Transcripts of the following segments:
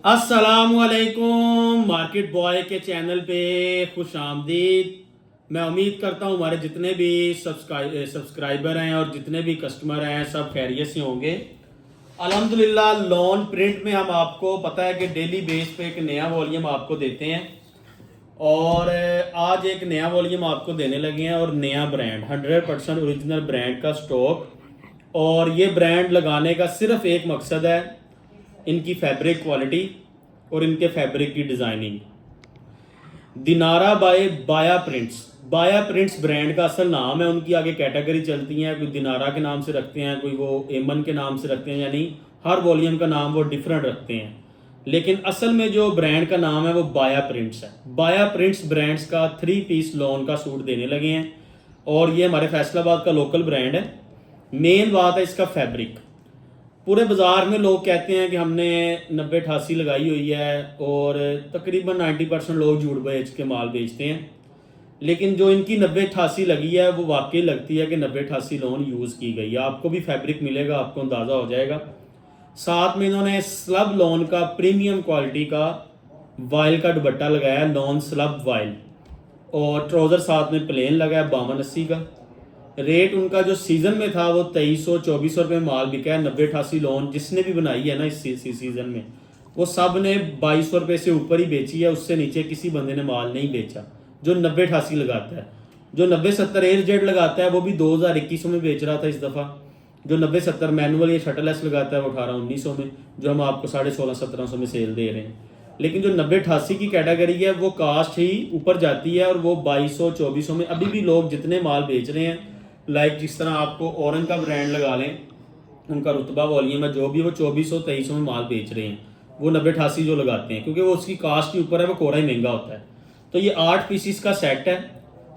अस्सलामुअलैकुम market boy के channel पे खुश आमदीद। मैं उम्मीद करता हूँ हमारे जितने भी सब्सक्राइबर हैं और जितने भी कस्टमर हैं सब खैरियत से होंगे। अल्हम्दुलिल्लाह लॉन प्रिंट में हम आपको पता है कि डेली बेस पे एक नया वॉल्यूम आपको देते हैं और आज एक नया वॉल्यूम आपको देने लगे हैं और नया ब्रांड 100% ओरिजिनल ब्रांड का स्टॉक। और ये ब्रांड लगाने का सिर्फ एक मकसद है, इनकी फैब्रिक क्वालिटी और इनके फैब्रिक की डिज़ाइनिंग। दिनारा बाय बाया प्रिंट्स ब्रांड का असल नाम है। उनकी आगे कैटेगरी चलती हैं, कोई दिनारा के नाम से रखते हैं, कोई वो एमन के नाम से रखते हैं, यानी हर वॉल्यूम का नाम वो डिफरेंट रखते हैं। लेकिन असल में जो ब्रांड का नाम है वो बाया प्रिंट्स है। बाया प्रिंट्स ब्रांड्स का 3 पीस लॉन का सूट देने लगे हैं और ये हमारे फैसलाबाद का लोकल ब्रांड है। मेन बात है इसका फैब्रिक। पूरे बाज़ार में लोग कहते हैं कि हमने 90-88 लगाई हुई है और तकरीबन 90% लोग झूठ बेच के माल बेचते हैं, लेकिन जो इनकी 90-88 लगी है वो वाकई लगती है कि 90-88 लोन यूज़ की गई है। आपको भी फैब्रिक मिलेगा, आपको अंदाज़ा हो जाएगा। साथ में इन्होंने स्लब लॉन का प्रीमियम क्वालिटी का वाइल का दुपट्टा लगाया, लॉन स्लब वाइल, और ट्राउज़र साथ में प्लेन लगा है 52-80 का। रेट उनका जो सीज़न में था वो 2300-2400 रुपये माल बिका है। 90-88 लोन जिसने भी बनाई है ना इस सीज़न में, वो सब ने 2200 रुपये से ऊपर ही बेची है, उससे नीचे किसी बंदे ने माल नहीं बेचा जो 90-88 लगाता है। जो 90-70 एयर जेट लगाता है वो भी 2021 में बेच रहा था इस दफ़ा। जो 90-70 मैनुअल या शटल लगाता है वो 1800-1900 में, जो हम आपको 1650-1700 में सेल दे रहे हैं। लेकिन जो 90-88 की कैटेगरी है वो कास्ट ही ऊपर जाती है और वो 2200-2400 में अभी भी लोग जितने माल बेच रहे हैं। लाइक जिस तरह आपको औरंग का ब्रांड लगा लें, उनका रुतबा वॉल्यूम है जो भी, वो 2400-2300 में माल बेच रहे हैं, वो 90-88 जो लगाते हैं, क्योंकि वो उसकी कास्ट के ऊपर है, वो कोरा ही महंगा होता है। तो ये 8 पीसीस का सेट है।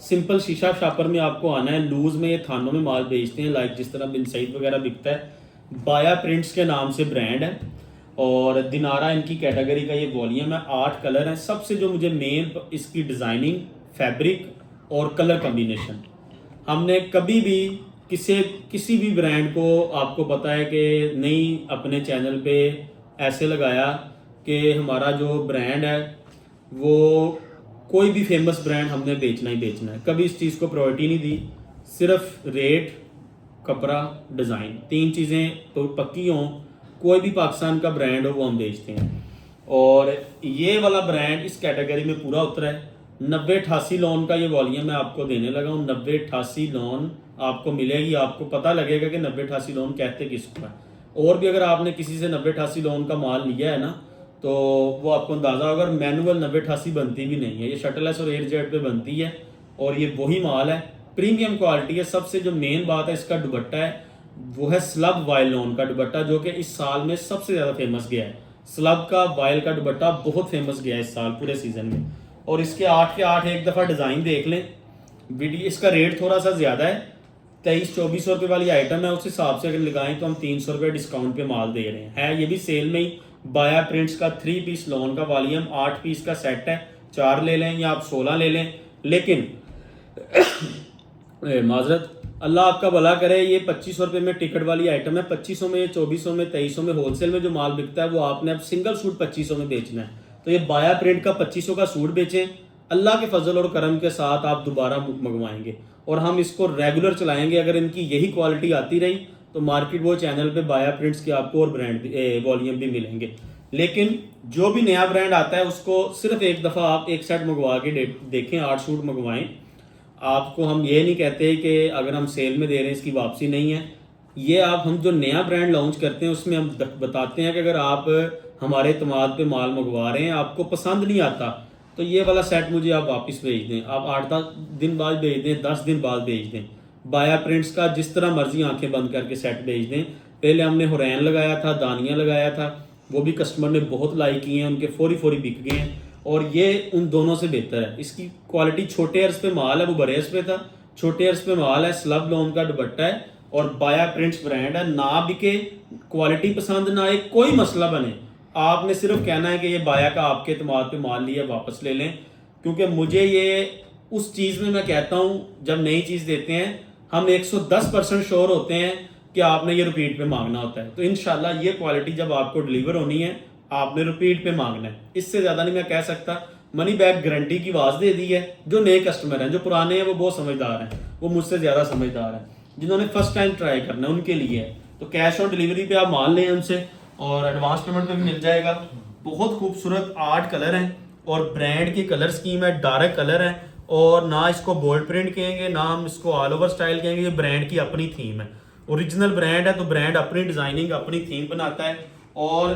सिंपल शीशा शापर में आपको आना है, लूज में ये थानों में माल बेचते हैं, लाइक जिस तरह बिन सईद वगैरह बिकता है। बाया प्रिंट्स के नाम से ब्रांड है और दिनारा इनकी कैटेगरी का ये वॉल्यूम है। 8 कलर हैं। सबसे जो मुझे मेन इसकी डिज़ाइनिंग, फैब्रिक और कलर कम्बिनेशन। हमने कभी भी किसी भी ब्रांड को, आपको पता है कि नहीं, अपने चैनल पे ऐसे लगाया कि हमारा जो ब्रांड है वो कोई भी फेमस ब्रांड हमने बेचना ही बेचना है। कभी इस चीज़ को प्रायोरिटी नहीं दी। सिर्फ रेट, कपड़ा, डिज़ाइन, 3 चीज़ें तो पक्की हों, कोई भी पाकिस्तान का ब्रांड हो वो हम बेचते हैं। और ये वाला ब्रांड इस कैटेगरी में पूरा उतरा है। 90-88 लोन का ये वॉल्यूम मैं आपको देने लगा हूँ। 90-88 लोन आपको मिलेगी, आपको पता लगेगा कि 90-88 लोन कहते किसको है। और भी अगर आपने किसी से 90-88 लोन का माल लिया है ना, तो वो आपको अंदाज़ा होगा। मैनुअल 90-88 बनती भी नहीं है, ये शटलेस और एयर जेट पे बनती है और ये वही माल है, प्रीमियम क्वालिटी है। सबसे जो मेन बात है इसका दुपट्टा है, वो है स्लब वाइल लोन का दुपट्टा, जो कि इस साल में सबसे ज़्यादा फेमस गया है। स्लब का वाइल का दुपट्टा बहुत फेमस गया है इस साल पूरे सीज़न में। और इसके 8 के 8 एक दफ़ा डिज़ाइन देख लें। वीडियो इसका रेट थोड़ा सा ज़्यादा है, 2300-2400 रुपये वाली आइटम है, उस हिसाब से अगर लगाएं तो हम 300 रुपये डिस्काउंट पे माल दे रहे हैं। ये भी सेल में ही। बाया प्रिंट्स का 3 पीस लॉन का वॉल्यूम 8 पीस का सेट है। 4 ले लें या आप 16 ले लें, लेकिन माजरत, अल्लाह आपका भला करे, ये 2500 रुपये में टिकट वाली आइटम है। 2500 में, 2400 में, 2300 में होलसेल में जो माल बिकता है वो आपने अब सिंगल सूट 2500 में बेचना है। तो ये बाया प्रिंट का 2500 का सूट बेचें, अल्लाह के फजल और करम के साथ आप दोबारा मंगवाएंगे और हम इसको रेगुलर चलाएंगे। अगर इनकी यही क्वालिटी आती रही तो मार्केट वो चैनल पे बाया प्रिंट्स के आपको और ब्रांड वॉल्यूम भी मिलेंगे। लेकिन जो भी नया ब्रांड आता है उसको सिर्फ एक दफ़ा आप एक सेट मंगवा के देखें, 8 सूट मंगवाएं। आपको हम ये नहीं कहते कि अगर हम सेल में दे रहे हैं इसकी वापसी नहीं है। ये हम जो नया ब्रांड लॉन्च करते हैं उसमें हम बताते हैं कि अगर आप हमारे इत्मीनान पे माल मंगवा रहे हैं, आपको पसंद नहीं आता, तो ये वाला सेट मुझे आप वापस भेज दें। आप 8-10 दिन बाद भेज दें, 10 दिन बाद भेज दें। बाया प्रिंट्स का जिस तरह मर्जी आंखें बंद करके सेट भेज दें। पहले हमने हुरैन लगाया था, दानिया लगाया था, वो भी कस्टमर ने बहुत लाइक किए हैं, उनके फौरी बिक गए हैं और ये उन दोनों से बेहतर है। इसकी क्वालिटी, छोटे अर्ज पे माल है, वो बड़े अर्ज पे था, छोटे अर्ज पे माल है, स्लब लोन का दुपट्टा है और बाया प्रिंट्स ब्रांड है। ना बिके, क्वालिटी पसंद ना आए, कोई मसला बने, आपने सिर्फ कहना है कि ये बाया का आपके इत्मीनान पे माल लिया, वापस ले लें। क्योंकि मुझे ये उस चीज़ में मैं कहता हूँ, जब नई चीज़ देते हैं हम 110% श्योर होते हैं कि आपने ये रिपीट पे मांगना होता है। तो इंशाल्लाह ये क्वालिटी जब आपको डिलीवर होनी है, आपने रिपीट पे मांगना है, इससे ज़्यादा नहीं मैं कह सकता। मनी बैक गारंटी की आवाज़ दे दी है। जो नए कस्टमर हैं, जो पुराने हैं, वो बहुत समझदार हैं, वो मुझसे ज़्यादा समझदार हैं। जिन्होंने फर्स्ट टाइम ट्राई करना है उनके लिए है। तो कैश ऑन डिलीवरी पे आप मान लें हमसे, और एडवांस पेमेंट पे भी मिल जाएगा। बहुत खूबसूरत 8 कलर हैं और ब्रांड की कलर स्कीम है, डार्क कलर है, और ना इसको बोल्ड प्रिंट कहेंगे ना हम इसको ऑल ओवर स्टाइल कहेंगे। ये ब्रांड की अपनी थीम है, ओरिजिनल ब्रांड है, तो ब्रांड अपनी डिजाइनिंग अपनी थीम बनाता है। और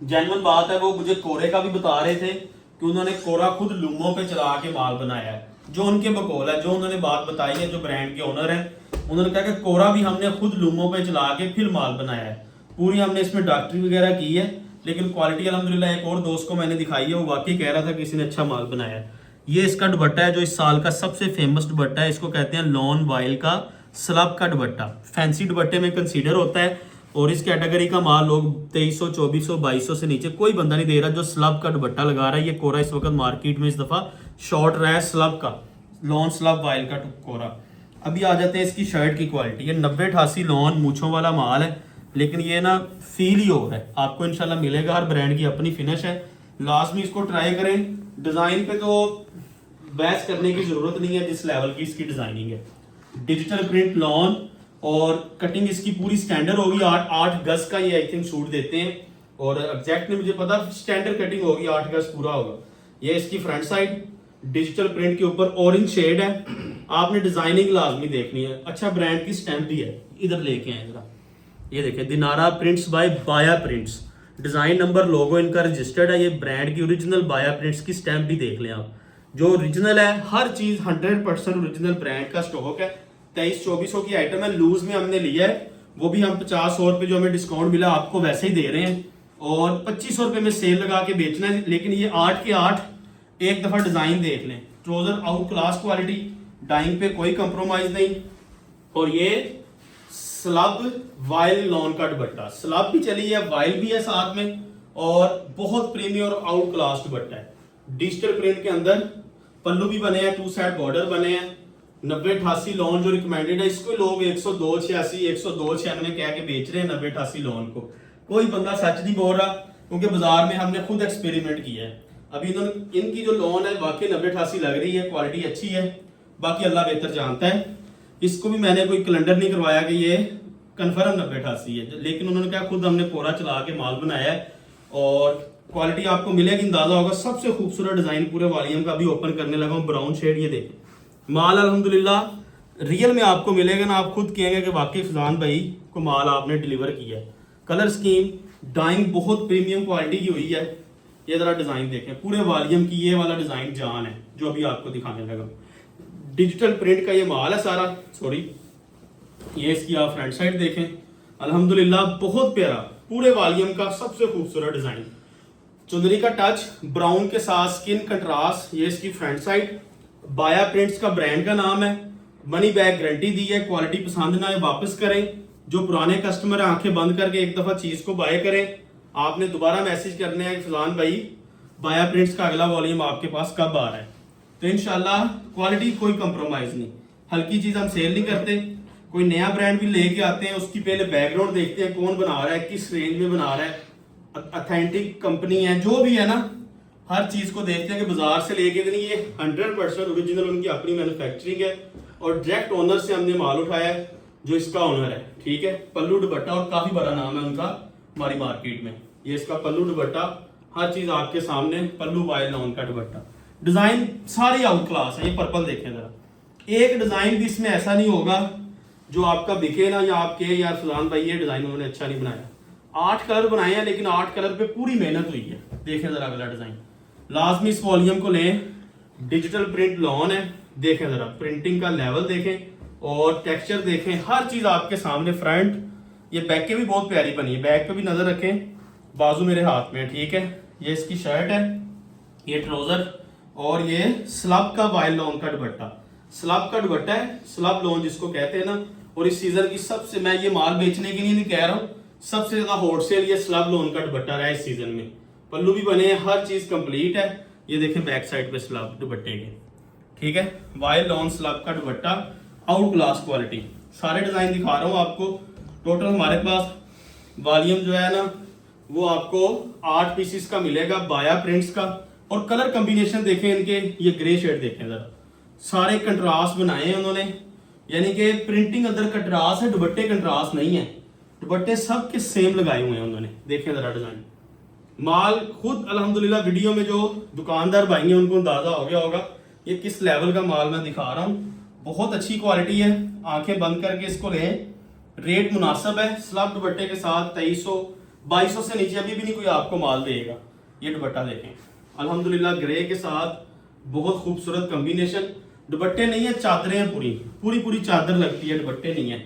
जेन्युइन बात है, वो मुझे कोरे का भी बता रहे थे कि उन्होंने कोरा खुद लूमों पे चला के माल बनाया है। जो उनके बकौल है, जो उन्होंने बात बताई है, जो ब्रांड के ओनर हैं, उन्होंने कहा कि कोरा भी हमने खुद लूमों पे चला के फिर माल बनाया है। पूरी हमने इसमें डॉक्टरी वगैरह की है, लेकिन क्वालिटी अल्हम्दुलिल्लाह एक और दोस्त को मैंने दिखाई है, वो वाकई कह रहा था कि किसी ने अच्छा माल बनाया है। ये इसका दुपट्टा है जो इस साल का सबसे फेमस दुपट्टा है। इसको कहते हैं लॉन वाइल का स्लब का दुपट्टा। फैंसी दुपट्टे में कंसीडर होता है, और इस कैटेगरी का माल लोग 2300, 2400, 2200 से नीचे कोई बंदा नहीं दे रहा जो स्लब का दुपट्टा लगा रहा है। ये कोरा इस वक्त मार्केट में इस दफा शॉर्ट रहा है स्लब का, लॉन स्लब वाइल का कोरा। अभी आ जाते हैं इसकी शर्ट की क्वालिटी। ये 90-88 लॉन मूछों वाला माल है, लेकिन ये ना फील ही हो रहा है, आपको इंशाल्लाह मिलेगा। हर ब्रांड की अपनी फिनिश है। लास्ट में इसको ट्राई करें। डिजाइन पे तो बहस करने की जरूरत नहीं है, जिस लेवल की इसकी डिजाइनिंग है। डिजिटल प्रिंट लॉन, और कटिंग इसकी पूरी स्टैंडर्ड होगी। 8 गज का ये आई थिंक सूट देते हैं, और एग्जैक्ट नहीं मुझे पता, स्टैंडर्ड कटिंग होगी, 8 गज पूरा होगा। ये इसकी फ्रंट साइड डिजिटल प्रिंट के ऊपर ऑरेंज शेड है। आपने डिजाइनिंग लाजमी देखनी है। अच्छा ब्रांड की स्टैंप भी है, इधर लेके आए जरा। ये देखिए, दिनारा प्रिंट्स बाय बाया प्रिंट्स, डिजाइन नंबर लोगो इनका रजिस्टर्ड है। ये ब्रांड की ओरिजिनल बाया प्रिंट्स की स्टैंप भी देख लें आप, जो ओरिजिनल है। हर चीज 100% ओरिजिनल ब्रांड का स्टॉक है। 2300-2400 की आइटम है, लूज में हमने लिया है, वो भी हम 50-100 रुपये जो हमें डिस्काउंट मिला आपको वैसे ही दे रहे हैं, और 2500 रुपये में सेल लगा के बेचना है। लेकिन ये 8 के 8 एक दफा डिजाइन देख लें। Trouser outclass quality, dyeing पे कोई कंप्रोमाइज नहीं। और ये स्लब वाइल लॉन का दुपट्टा, स्लब भी चली है, वाइल भी है साथ में, और बहुत प्रीमियम और आउट क्लास दुपट्टा है। डिजिटल प्रिंट के अंदर पल्लू भी बने हैं, 2 साइड बॉर्डर बने हैं। 90-88 लॉन जो रिकमेंडेड है, इसको लोग 102-86, 102-96 कह के बेच रहे हैं 90-88 लॉन को। कोई बंदा सच नहीं बोल रहा, क्योंकि बाजार में हमने खुद एक्सपेरिमेंट किया है। अभी इन्होंने इनकी जो लॉन है वाकई 90-88 लग रही है, क्वालिटी अच्छी है। बाकी अल्लाह बेहतर जानता है। इसको भी मैंने कोई कैलेंडर नहीं करवाया कि ये कन्फर्म 90-88 है, लेकिन उन्होंने कहा खुद हमने कोरा चला के माल बनाया है, और क्वालिटी आपको मिलेगी, अंदाजा होगा। सबसे खूबसूरत डिजाइन पूरे वॉल्यूम का अभी ओपन करने लगा हूँ, ब्राउन शेड। ये देखें, माल अल्हम्दुलिल्लाह रियल में आपको मिलेगा ना, आप खुद कहेंगे कि वाकई फजान भाई को माल आपने डिलीवर किया है। कलर स्कीम, डाइंग बहुत प्रीमियम क्वालिटी की हुई है। ये जरा डिजाइन देखें, पूरे वॉल्यूम की ये वाला डिजाइन जान है जो अभी आपको दिखाने लगा। डिजिटल प्रिंट का ये माल है सारा, सॉरी। ये इसकी आप फ्रंट साइड देखें, अल्हम्दुलिल्लाह बहुत प्यारा, पूरे वॉल्यूम का सबसे खूबसूरत डिजाइन। चुंदरी का टच, ब्राउन के साथ स्किन कंट्रास्ट। ये इसकी फ्रंट साइड, बाया प्रिंट्स का ब्रांड का नाम है। मनी बैक गारंटी दी है, क्वालिटी पसंद ना आए वापस करें। जो पुराने कस्टमर है आंखें बंद करके एक दफा चीज को बाय करें। आपने दोबारा मैसेज करने हैं फजान भाई बाया प्रिंट्स का अगला वॉल्यूम आपके पास कब आ रहा है। तो इंशाल्लाह क्वालिटी कोई कंप्रोमाइज नहीं, हल्की चीज हम सेल नहीं करते। कोई नया ब्रांड भी लेके आते हैं, उसकी पहले बैकग्राउंड देखते हैं, कौन बना रहा है, किस रेंज में बना रहा है, ऑथेंटिक कंपनी है, जो भी है ना, हर चीज को देखते हैं कि बाजार से लेके नहीं, ये 100% ओरिजिनल उनकी अपनी मैन्युफैक्चरिंग है, और डायरेक्ट ओनर से हमने माल उठाया है जो इसका ओनर है। ठीक है, पल्लू दुपट्टा, और काफी बड़ा नाम है उनका हमारी मार्केट में। ये इसका पल्लू दुपट्टा, हर चीज आपके सामने, पल्लू वाइल लॉन का दुपट्टा। डिजाइन सारी आउट क्लास है। ये पर्पल देखें जरा, एक डिजाइन भी इसमें ऐसा नहीं होगा जो आपका बिके ना, या आपके यार फलान भाई ये डिजाइन उन्होंने अच्छा नहीं बनाया। 8 कलर बनाए हैं, लेकिन 8 कलर पे पूरी मेहनत हुई है। देखें जरा अगला डिजाइन, लाजमी इस वॉल्यूम को लें। डिजिटल प्रिंट लॉन है, देखें जरा प्रिंटिंग का लेवल देखें, और टेक्सचर देखें, हर चीज आपके सामने। फ्रंट, ये बैक के भी बहुत प्यारी बनी है, बैक पे भी नजर रखें। बाजू मेरे हाथ में, ठीक है। ये इसकी शर्ट है, ये ट्राउजर, और ये स्लब का वाइल लॉन का दुपट्टा। स्लब का दुपट्टा है, स्लब लॉन जिसको कहते हैं ना। और इस सीजन की सबसे, मैं ये माल बेचने के लिए नहीं कह रहा हूँ, सबसे ज्यादा होलसेल ये स्लब लॉन का दुपट्टा रहा है इस सीजन में। पल्लू भी बने हैं, हर चीज कंप्लीट है। ये देखें बैक साइड पे स्लब दुपट्टे के, ठीक है। वाइल लॉन स्लब का दुपट्टा, आउट क्लास क्वालिटी। सारे डिजाइन दिखा रहा हूँ आपको। टोटल हमारे पास वॉल्यूम जो है ना वो आपको 8 पीसीस का मिलेगा बाया प्रिंट्स का। और कलर कॉम्बिनेशन देखें इनके, ये ग्रे शेड देखें जरा, सारे कंट्रास्ट बनाए हैं उन्होंने, यानी कि प्रिंटिंग अंदर कंट्रास्ट है, दुपट्टे कंट्रास्ट नहीं है, दुपट्टे सब के सेम लगाए हुए हैं उन्होंने। देखें जरा डिजाइन, माल खुद अल्हम्दुलिल्लाह वीडियो में जो दुकानदार भाई हैं उनको अंदाजा हो गया होगा ये किस लेवल का माल मैं दिखा रहा हूँ। बहुत अच्छी क्वालिटी है, आंखें बंद करके इसको लें, रेट मुनासिब है। स्लब दुपट्टे के साथ 2300-2200 से नीचे अभी भी नहीं कोई आपको माल देगा। ये दुपट्टा देखें अल्हम्दुलिल्लाह ग्रे के साथ, बहुत खूबसूरत कॉम्बिनेशन। दुपट्टे नहीं है, चादरें हैं, पूरी पूरी पूरी चादर लगती है, दुपट्टे नहीं है।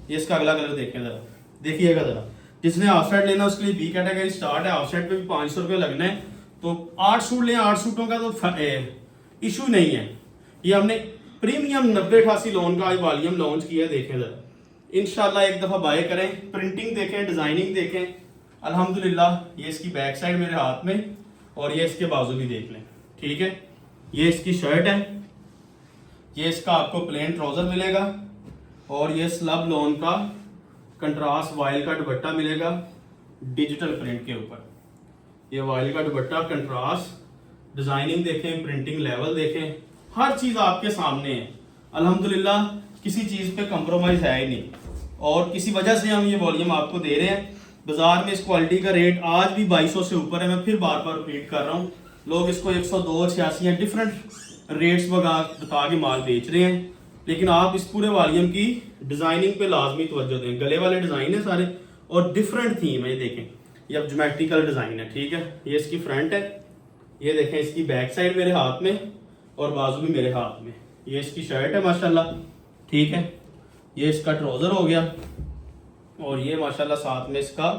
ये इसका अगला कलर देखें जरा, देखिएगा जरा। जिसने हाफ सेट लेना उसके लिए बी कैटेगरी स्टार्ट है, हाफ सेट पे भी 500 रुपये लगना है। तो 8 सूट लें, 8 सूटों का तो इशू नहीं है। ये हमने प्रीमियम 9088 लोन का वॉल्यूम लॉन्च किया है, देखें जरा। इंशाल्लाह एक दफ़ा बाय करें, प्रिंटिंग देखें, डिजाइनिंग देखें। अल्हम्दुलिल्लाह ये इसकी बैक साइड मेरे हाथ में, और ये इसके बाजू भी देख लें, ठीक है। ये इसकी शर्ट है, ये इसका आपको प्लेन ट्राउजर मिलेगा, और ये स्लब लोन का कंट्रास्ट वाइल का दुपट्टा मिलेगा डिजिटल प्रिंट के ऊपर। ये वाइल का दुपट्टा, कंट्रास्ट, डिजाइनिंग देखें, प्रिंटिंग लेवल देखें, हर चीज आपके सामने है। अल्हम्दुलिल्लाह किसी चीज पे कॉम्प्रोमाइज है ही नहीं, और किसी वजह से हम ये वॉल्यूम आपको दे रहे हैं। बाजार में इस क्वालिटी का रेट आज भी 2200 से ऊपर है। मैं फिर बार बार रिपीट कर रहा हूँ, लोग इसको 102, 86 या डिफरेंट रेट्स बता के माल बेच रहे हैं। लेकिन आप इस पूरे वॉल्यूम की डिजाइनिंग पे लाजमी तवज्जो दें। गले वाले डिजाइन है सारे, और डिफरेंट थीम है। ये देखें, ये अब ज्योमेट्रिकल डिजाइन है, ठीक है। ये इसकी फ्रंट है, ये देखें इसकी बैक साइड मेरे हाथ में, और बाजू भी मेरे हाथ में। ये इसकी शर्ट है माशाल्लाह, ठीक है। ये इसका ट्राउजर हो गया, और ये माशाल्लाह साथ में इसका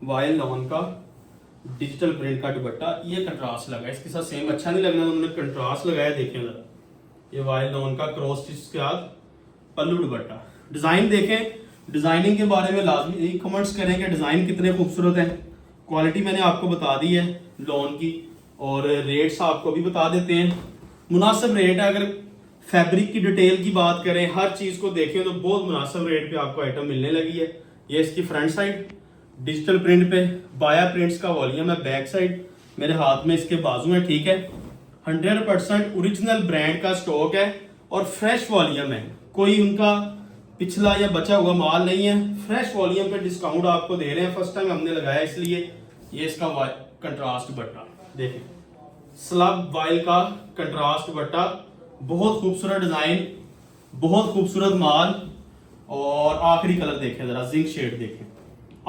वाइल लॉन का डिजिटल प्रिंट का दुपट्टा। ये कंट्रास्ट लगा है, इसके साथ सेम अच्छा नहीं लगना, उन्होंने कंट्रास्ट लगाया, देखें जरा। ये वाइल लॉन का क्रॉस स्टिच के साथ पल्लू दुपट्टा। डिजाइन देखें, डिजाइनिंग के बारे में लाजमी कमेंट्स करें कि डिजाइन कितने खूबसूरत हैं। क्वालिटी मैंने आपको बता दी है लॉन की, और रेट्स आपको भी बता देते हैं। मुनासिब रेट है। अगर फैब्रिक की डिटेल की बात करें, हर चीज को देखें तो बहुत मुनासिब रेट पे आपको आइटम मिलने लगी है। ये इसकी फ्रंट साइड डिजिटल प्रिंट पे, बाया प्रिंट्स का वॉल्यूम है। बैक साइड मेरे हाथ में इसके बाजू है, ठीक है। 100% ओरिजिनल ब्रांड का स्टॉक है, और फ्रेश वॉल्यूम है। कोई उनका पिछला या बचा हुआ माल नहीं है। फ्रेश वॉल्यूम पे डिस्काउंट आपको दे रहे हैं, फर्स्ट टाइम हमने लगाया इसलिए। ये इसका कंट्रास्ट दुपट्टा देखें, स्लब वाइल का कंट्रास्ट दुपट्टा, बहुत खूबसूरत डिजाइन, बहुत खूबसूरत माल। और आखिरी कलर देखें जरा, जिंक शेड देखें।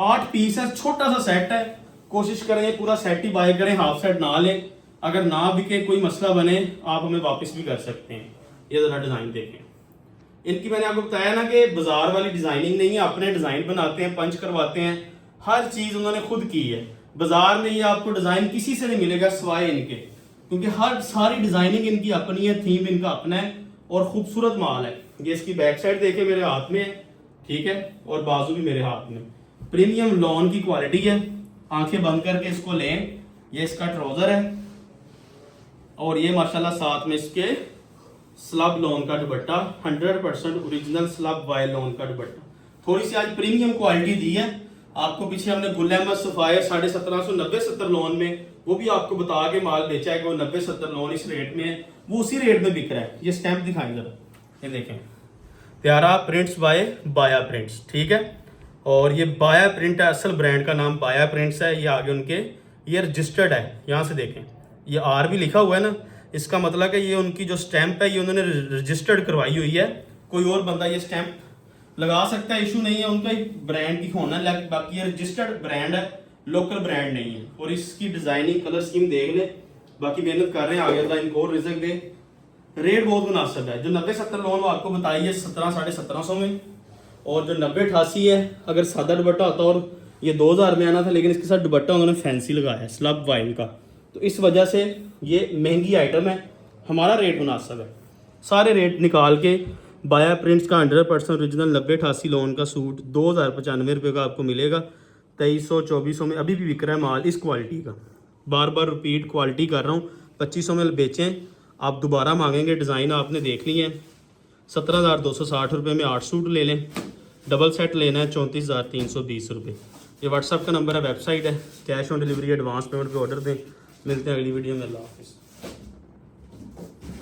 8 पीस है, छोटा सा सेट है। कोशिश करें पूरा सेट ही बाय करें, हाफ सेट ना लें। अगर ना बिके, कोई मसला बने, आप हमें वापस भी कर सकते हैं। ये जरा डिजाइन देखें इनकी। मैंने आपको बताया ना कि बाजार वाली डिजाइनिंग नहीं है, अपने डिजाइन बनाते हैं, पंच करवाते हैं, हर चीज उन्होंने खुद की है। बाजार में ये आपको डिजाइन किसी से नहीं मिलेगा सिवाय इनके, क्योंकि हर सारी डिजाइनिंग इनकी अपनी है, थीम इनका अपना है, और खूबसूरत माल है। ये इसकी बैक साइड देखे मेरे हाथ में है, ठीक है, और बाजू भी मेरे हाथ में। प्रीमियम लॉन की क्वालिटी है, आंखें बंद करके इसको लें। ये इसका ट्राउजर है, और ये माशाल्लाह साथ में इसके स्लब लॉन का दुपट्टा, 100% ओरिजिनल स्लब वाइल लॉन का दुपट्टा। थोड़ी सी आज प्रीमियम क्वालिटी दी है आपको। पीछे हमने गुल अहमद सफायर 1750 90-70 लोन में, वो भी आपको बता के माल बेचा है कि वो 90-70 लोन इस रेट में है, वो उसी रेट में बिक रहा है। ये स्टैंप दिखाएं जरा, ये देखें, प्यारा प्रिंट्स बाय बाया प्रिंट्स, ठीक है। और ये बाया प्रिंट है, असल ब्रांड का नाम बाया प्रिंट्स है। ये आगे उनके ये रजिस्टर्ड है, यहाँ से देखें, ये आर भी लिखा हुआ है ना, इसका मतलब है ये उनकी जो स्टैंप है ये उन्होंने रजिस्टर्ड करवाई हुई है। कोई और बंदा ये स्टैंप लगा सकता है, इशू नहीं है, उनका ब्रांड की होना है। बाकी ये रजिस्टर्ड ब्रांड है, लोकल ब्रांड नहीं है। और इसकी डिजाइनिंग कलर स्कीम देख ले, बाकी मेहनत कर रहे हैं, आगे अल्लाह इनको और रिजल्ट दे। रेट बहुत मुनासिब है। जो 90-70 लोन वो आपको बताइए 1700-1750 में, और जो 90-88 है, अगर सादा दुपट्टा होता और ये 2000 में आना था, लेकिन इसके साथ दुपट्टा उन्होंने फैंसी लगाया है स्लब वाइन का, तो इस वजह से ये महंगी आइटम है। हमारा रेट मुनासिब है। सारे रेट निकाल के बाया प्रिंट्स का 100% ओरिजिनल 90-88 लोन का सूट 2095 रुपये का आपको मिलेगा। 2300-2400 में अभी भी बिक रहा है माल इस क्वालिटी का। बार बार रिपीट क्वालिटी कर रहा हूँ, 2500 में बेचें, आप दोबारा मांगेंगे। डिज़ाइन आपने देख लिए हैं। 17,260 रुपये में 8 सूट ले लें। डबल सेट लेना है 34,320 रुपये। ये व्हाट्सअप का नंबर है, वेबसाइट है, cash on delivery advance payment पे ऑर्डर दें। मिलते हैं अगली वीडियो में, अल्लाह हाफिज़।